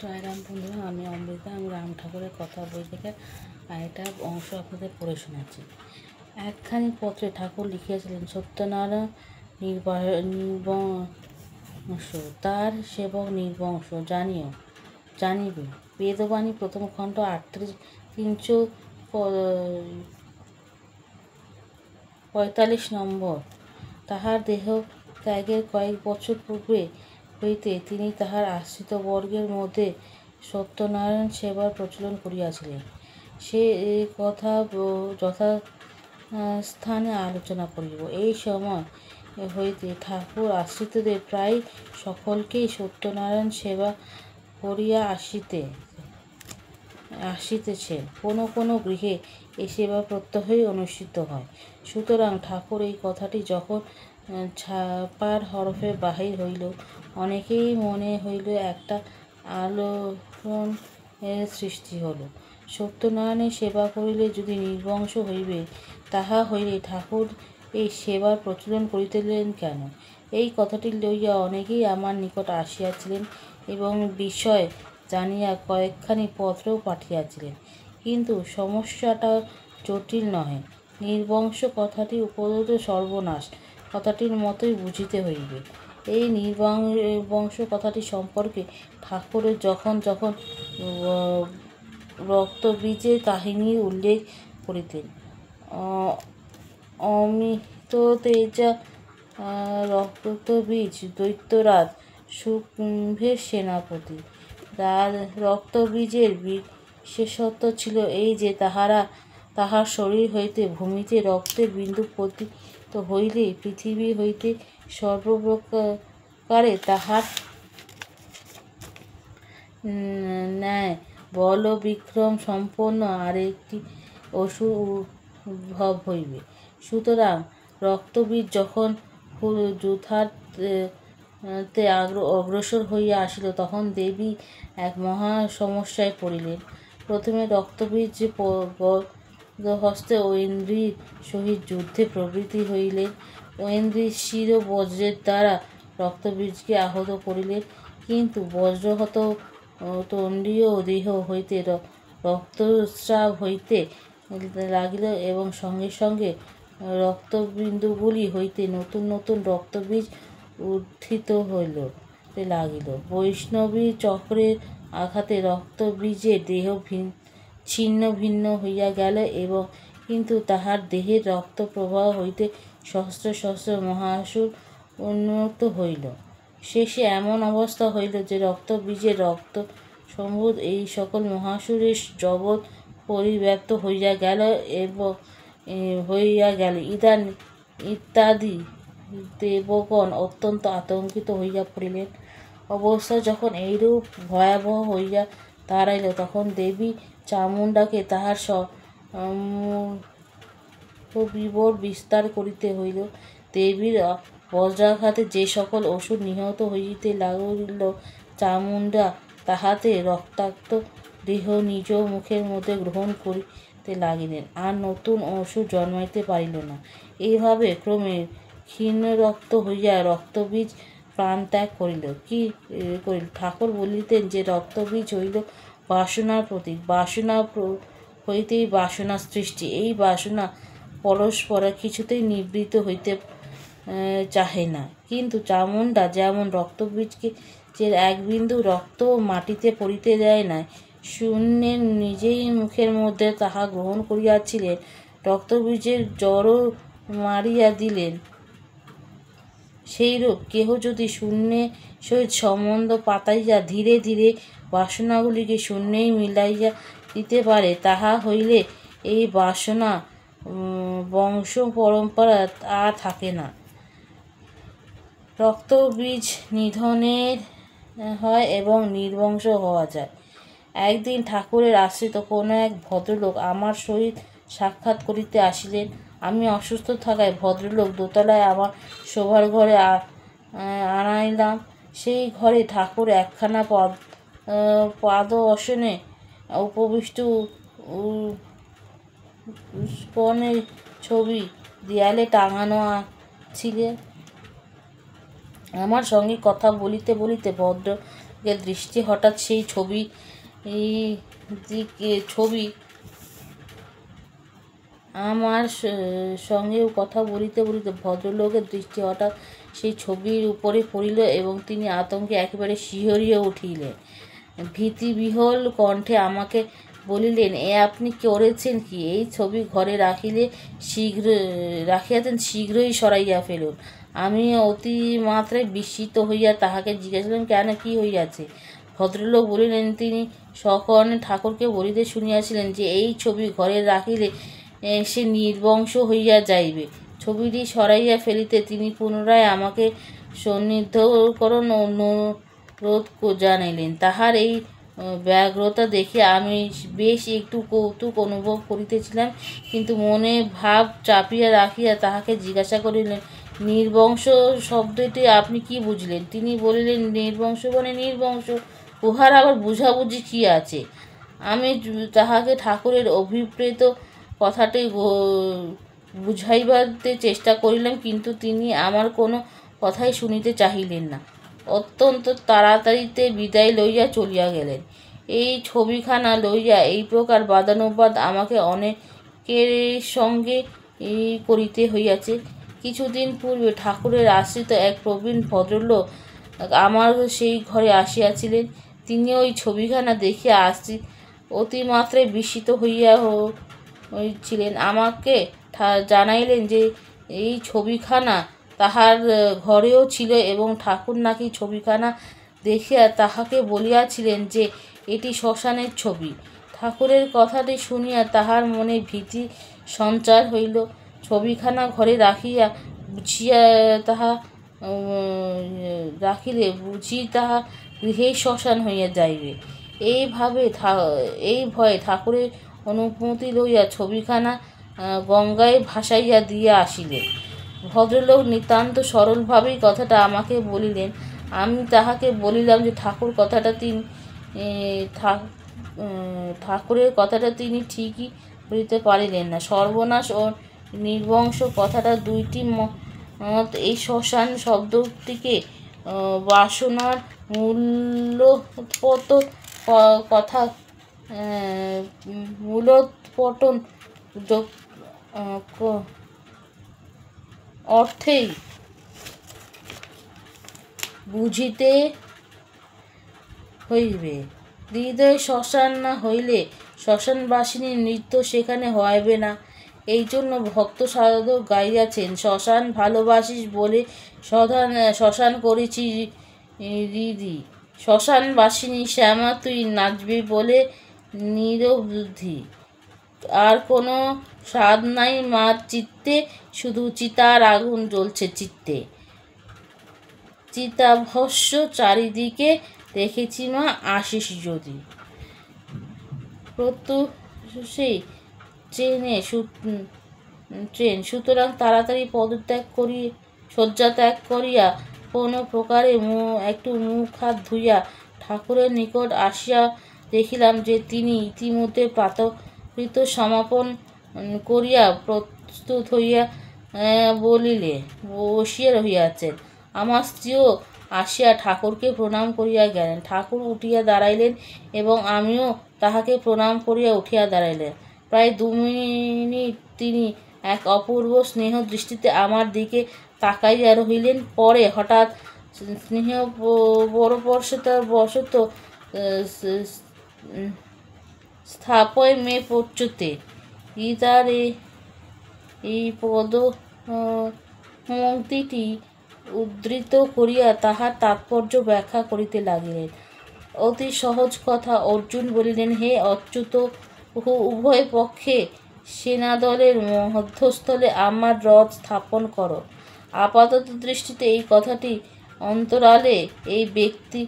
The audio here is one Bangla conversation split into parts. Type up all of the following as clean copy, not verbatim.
জয়রাম বন্ধুরা, আমি অমৃতা। আমি রাম ঠাকুরের কথা বই থেকে আরেকটা অংশ আপনাদের পড়ে শোনাচ্ছি। একখানি পত্রে ঠাকুর লিখিয়াছিলেন, সত্যনারায়ণ নির্বংশ, তার সেবক নির্বংশ জানিবে। বেদবাণী প্রথম খণ্ড 345 নম্বর। তাহার দেহ ত্যাগের কয়েক বছর পূর্বে হইতে তিনি তাহার আশ্রিত বর্গের মধ্যে সত্যনারায়ণ সেবার প্রচলন করিয়াছিলেন। সে কথা যথাস্থানে আলোচনা করিব। এই সময় হইতে ঠাকুর আশ্রিতদের প্রায় সকলকেই সত্যনারায়ণ সেবা করিয়া আসিতেছেন। কোনো কোনো গৃহে এই সেবা প্রত্যহই অনুষ্ঠিত হয়। সুতরাং ঠাকুর এই কথাটি যখন ছাপার হরফে বাহির হইল, অনেকেই মনে হইল একটা আলোড়নের সৃষ্টি হল। সত্যনারায়ণের সেবা করিলে যদি নির্বংশ হইবে, তাহা হইলে ঠাকুর এই সেবার প্রচলন করিতেলেন কেন? এই কথাটি লইয়া অনেকেই আমার নিকট আসিয়াছিলেন এবং বিষয় জানিয়া কয়েকখানি পত্রও পাঠিয়াছিলেন। কিন্তু সমস্যাটা জটিল নহে। নির্বংশ কথাটি উপরোক্ত সর্বনাশ কথাটির মতোই বুঝিতে হইবে। এই নির্বংশ কথাটি সম্পর্কে ঠাকুরের যখন যখন রক্তবীজের কাহিনীর উল্লেখ করিতেন, অমিততেজা রক্তবীজ দৈত্যরাজ শুম্ভের সেনাপতি। রক্তবীজের বিশেষত্ব ছিল এই যে, তাহার শরীর হইতে ভূমিতে রক্তের বিন্দু পতিত হইলে পৃথিবী হইতে সর্বপ্রকারে তাহার ন্যায় বলবিক্রম সম্পন্ন আরেকটি অসুর উদ্ভব হইবে। সুতরাং রক্তবীজ যখন যুদ্ধার্থে অগ্রসর হইয়া আসিল, তখন দেবী এক মহা সমস্যায় পড়িলেন। প্রথমে রক্তবীজ বজ্রহস্তে ঐন্দ্রীর সহিত যুদ্ধে প্রবৃত্ত হইলেন। ঐন্দ্রী শির বজ্রের দ্বারা রক্তবীজকে আহত করিলেন, কিন্তু বজ্রহত তন্ডীয় দেহ হইতে রক্তস্রাব হইতে লাগিল এবং সঙ্গে সঙ্গে রক্তবিন্দুগুলি হইতে নতুন নতুন রক্তবীজ উত্থিত হইতে লাগিল। বৈষ্ণবী চক্রের আঘাতে রক্তবীজের দেহ ছিন্ন ভিন্ন হইয়া গেল, এবং কিন্তু তাহার দেহের রক্ত প্রবাহ হইতে সহস্র সহস্র মহাসুর উন্মত্ত হইল। শেষে এমন অবস্থা হইল যে, রক্তবীজের রক্তসম্ভূত এই সকল মহাসুরের জগৎ পরিব্যাপ্ত হইয়া গেল। ইত্যাদি দেবগণ অত্যন্ত আতঙ্কিত হইয়া পড়িলেন। অবস্থা যখন এইরূপ ভয়াবহ হইয়া দাঁড়াইল, তখন দেবী চামুণ্ডাকে তাহার বিবর বিস্তার করিতে হইল। দেবীর বজ্রাঘাতে যে সকল অসুর নিহত হইতে লাগিল, চামুণ্ডা তাহাতে রক্তাক্ত দেহ নিজ মুখের মধ্যে গ্রহণ করিতে লাগিলেন, আর নূতন অসুর জন্মাইতে পারিল না। এইভাবে ক্রমে ক্ষীণরক্ত হইয়া রক্তবীজ প্রাণত্যাগ করিল। ঠাকুর বলিতেন যে, রক্তবীজ হইল বাসনার প্রতীক। বাসনা হইতেই বাসনার সৃষ্টি। এই বাসনা পরস্পর কিছুতেই নিবৃত্ত হইতে চাহে না। কিন্তু চামুণ্ডা যেমন রক্তবীজকে এক বিন্দু রক্ত মাটিতে পড়িতে দেয় নাই, শূন্যে নিজেই মুখের মধ্যে তাহা গ্রহণ করিয়াছিলেন, রক্তবীজের জড়ও মারিয়া দিলেন। সেইরূপ কেহ যদি শূন্যের সহিত সম্বন্ধ পাতাইয়া ধীরে ধীরে বাসনাগুলিকে শূন্যেই মিলাইয়া দিতে পারে, তাহা হইলে এই বাসনা বংশ পরম্পরা আর থাকে না। রক্তবীজ নিধনের হয় এবং নির্বংশ হওয়া যায়। একদিন ঠাকুরের আশ্রিত কোনো এক ভদ্রলোক আমার সহিত সাক্ষাৎ করিতে আসিলেন। আমি অসুস্থ থাকায় ভদ্রলোক দোতলায় আমার শোবার ঘরে আনাইলাম। সেই ঘরে ঠাকুর একখানা পাদবসনে উপবিষ্ট, উৎকনের ছবি দেয়ালে টাঙানো ছিল। আমার সঙ্গে কথা বলিতে বলিতে ভদ্রলোক দৃষ্টি হঠাৎ সেই ছবি আমার সঙ্গেও কথা বলিতে বলিতে ভদ্রলোকের দৃষ্টি হঠাৎ সেই ছবির উপরে পড়িল এবং তিনি আতঙ্কে একেবারে শিহরিয়া উঠিলেন। ভীতিবিহ্বল কণ্ঠে আমাকে বলিলেন, আপনি করেছেন কি? এই ছবি ঘরে রাখিয়াছেন, শীঘ্রই সরাইয়া ফেলুন। আমি অতিমাত্রায় বিস্মিত হইয়া তাহাকে জিজ্ঞাসা করিলাম, কেন, কি হইয়াছে? ভদ্রলোক বলিলেন, তিনি সকর্ণে ঠাকুরকে বলিতে শুনিয়াছিলেন যে এই ছবি ঘরে রাখিলে সে নির্বংশ হইয়া যাইবে। ছবিটি সরাইয়া ফেলিতে তিনি পুনরায় আমাকে সন্নিধিকরণ অনুরোধ জানাইলেন। তাহার এই ব্যগ্রতা দেখে আমি বেশ একটু কৌতুক অনুভব করিতেছিলাম, কিন্তু মনে ভাব চাপিয়া রাখিয়া তাহাকে জিজ্ঞাসা করিলেন, নির্বংশ শব্দটি আপনি কি বুঝলেন? তিনি বলিলেন, নির্বংশ মানে নির্বংশ, উহার আবার বুঝাবুঝি কি আছে? আমি তাহাকে ঠাকুরের অভিপ্রেত কথাটি বুঝাইবাতে চেষ্টা করিলাম, কিন্তু তিনি আমার কোনো কথাই শুনিতে চাহিলেন না। অত্যন্ত তাড়াতাড়িতে বিদায় লইয়া চলিয়া গেলেন। এই ছবিখানা লইয়া এই প্রকার বাদানুবাদ আমাকে অনেকের সঙ্গে করিতে হইয়াছে। কিছুদিন পূর্বে ঠাকুরের আশ্রিত এক প্রবীণ ভদ্রলোক আমার সেই ঘরে আসিয়াছিলেন। তিনি ওই ছবিখানা দেখিয়া অতিমাত্রায় বিস্মিত হইয়াছিলেন। আমাকে জানাইলেন যে এই ছবিখানা তাহার ঘরেও ছিল এবং ঠাকুর নাকি ছবিখানা দেখিয়া তাহাকে বলিয়াছিলেন যে এটি শ্মশানের ছবি। ঠাকুরের কথাটি শুনিয়া তাহার মনে ভীতি সঞ্চার হইল। ছবিখানা ঘরে রাখিলে বুঝি তাহা গৃহেই শ্মশান হইয়া যাইবে। এই ভয়ে ঠাকুরের অনুমতি লইয়া ছবিখানা গঙ্গায় ভাসাইয়া দিয়া আসিলেন। ভদ্রলোক নিতান্ত সরলভাবেই কথাটা আমাকে বলিলেন। আমি তাহাকে বলিলাম যে ঠাকুরের কথাটা তিনি ঠিকই বলিতে পারিলেন না। সর্বনাশ ও নির্বংশ কথাটা দুইটি মত। এই শ্মশান শব্দটিকে বাসনার মূলোৎপাটন অর্থেই বুঝিতে হইবে। হৃদয় শ্মশান না হইলে শ্মশানবাসিনীর নৃত্য সেখানে হইবে না। এই জন্য ভক্ত সাধক গাইয়াছেন, শ্মশান ভালোবাসিস বলে শ্মশান করেছি হৃদি, শ্মশানবাসিনী শ্যামা তুই নাচবি বলে নিরবধি। আর কোনো স্বাদ নাই মার চিত্তে, শুধু চিতার আগুন জ্বলছে চিত্তে। চিতাভস্ম চারিদিকে দেখেছি মা, আসিস যদি। প্রত্যুষেই ট্রেন, সুতরাং তাড়াতাড়ি শয্যাত্যাগ করিয়া কোনো প্রকারে একটু মুখ হাত ধুইয়া ঠাকুরের নিকট আসিয়া দেখিলাম যে তিনি ইতিমধ্যে প্রাতঃকৃত্য সমাপন করিয়া প্রস্তুত হইয়া বসিয়া রহিয়াছেন। আমার স্ত্রীও আসিয়া ঠাকুরকে প্রণাম করিয়া গেলেন। ঠাকুর উঠিয়া দাঁড়াইলেন এবং আমিও তাহাকে প্রণাম করিয়া উঠিয়া দাঁড়াইলেন। প্রায় 2 মিনিট তিনি এক অপূর্ব স্নেহ দৃষ্টিতে আমার দিকে তাকাইয়া রহিলেন। পরে হঠাৎ স্নেহপরবশত স্থাপয় মে পচ্যুতে গীতার এই পদপংক্তিটি উদ্ধৃত করিয়া তাহার তাৎপর্য ব্যাখ্যা করিতে লাগিলেন। অতি সহজ কথা। অর্জুন বলিলেন, হে অচ্যুত, উভয় পক্ষে সেনাদলের মধ্যস্থলে আমার রথ স্থাপন কর। আপাতত দৃষ্টিতে এই কথাটি অন্তরালে এই ব্যক্তি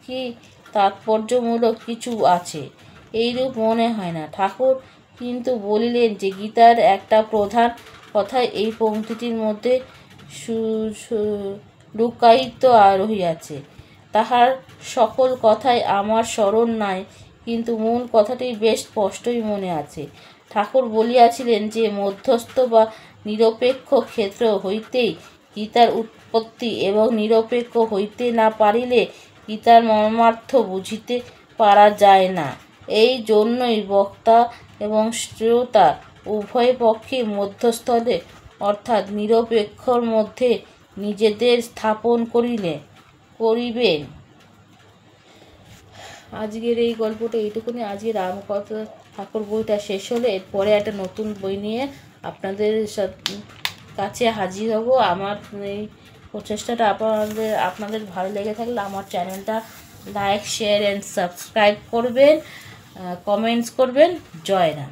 কি তাৎপর্যমূলক কিছু আছে এইরূপ মনে হয় না। ঠাকুর কিন্তু বলিলেন যে গীতার একটা প্রধান কথা এই পংক্তিটির মধ্যে লুকায়িত রহিয়াছে। তাহার সকল কথাই আমার স্মরণ নাই, কিন্তু মূল কথাটি বেশ স্পষ্টই মনে আছে। ঠাকুর বলিয়াছিলেন যে মধ্যস্থ বা নিরপেক্ষ ক্ষেত্র হইতেই গীতার উৎপত্তি, এবং নিরপেক্ষ হইতে না পারিলে গীতার মর্মার্থ বুঝিতে পারা যায় না। এই জন্যই বক্তা এবং শ্রোতা উভয় পক্ষে মধ্যস্থলে অর্থাৎ নিরপেক্ষর মধ্যে নিজেদের স্থাপন করিবেন। আজকের এই গল্পটা এইটুকুনি। আজকে রামকথা ঠাকুর বইটা শেষ হলে এরপরে একটা নতুন বই নিয়ে আপনাদের কাছে হাজির হব। আমার এই প্রচেষ্টাটা আপনাদের ভালো লেগে থাকলে আমার চ্যানেলটা লাইক, শেয়ার অ্যান্ড সাবস্ক্রাইব করবেন, কমেন্টস করবেন। জয় রাম।